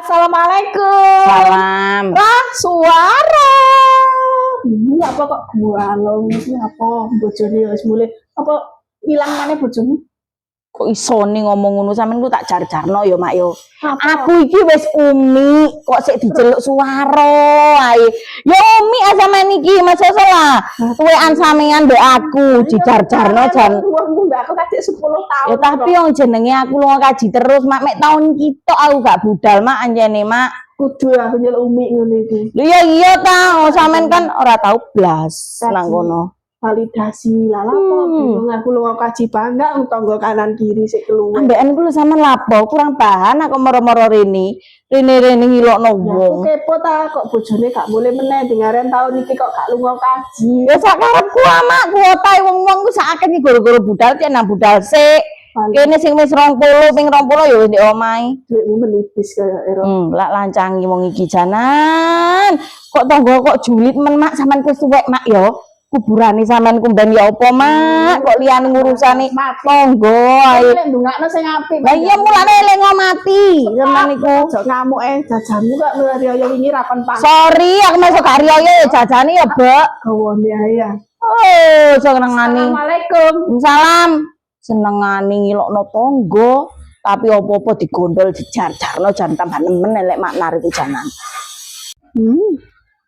Assalamualaikum. Salam. Suara. Ini apa kok bualong ini apa bojone wis mulai apa ilang maneh bojone? Kok isone ngomong ngono sampean ku tak jar-jarno ya Mak yo. Apa? Aku iki wis umi, kok sik diceluk suara ae. Ya umi sampean iki Mas salah. Tuwekan sampean mbek aku dijar-jarno jan. Umurmu mbak aku kadek 10 tahun. Ya tapi yang jenenge aku lunga kaji terus mak mek tahun kita aku gak budal mak anjene mak. Kudu aku nyeluk umi ngono iki. Lho ya iya ta, sampean kan ora tau blas nang kono. Validasi lala bingung aku lunga kaji bangga tangga kanan kiri sik keluar. Ambekan ku lho sampean lapo kurang bahan aku moro-moro rene ngilokno wong. Aku kepo ta kok bojone gak boleh meneh dengaren tahun iki kok gak lunga kaji. Ya sak karepku mak kuota wong-wong ku sak akeh iki gara-gara budal cek nang budal sik. Kene sing wis 20 ping 20 ya wis ndek omahe. Duitmu menipis kaya ero. Lak lancangi wong iki janan. Kok tangga kok julid men mak sampean wis tuwek mak ya. Kuburane sampean kumben ya apa mak kok liyane ngurusane tangga ae. Nek ndongakno sing apik. Lah iya mulane eling mati sampean iku. Aja ngamuk jajanmu kok riyo wingi ra kon pang. Sorry aku masuk karya ya jajane ya, Bek. Gawone ae ya. Oh, senengane. Assalamualaikum. Salam. Senengane ngilokno tangga, tapi apa-apa digondol dijar-jarno jan tambah nemen elek makna iku janan.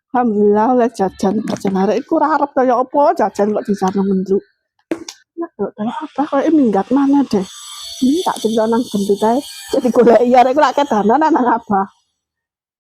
Alhamdulillah oleh jajan arek iku ora arep kaya apa jajan kok dijarno mendruk. Nek apa kok minggat mana deh. Ini tak cerita nang gendut ae. Jadi golek arek iku lak kedanan nang abah.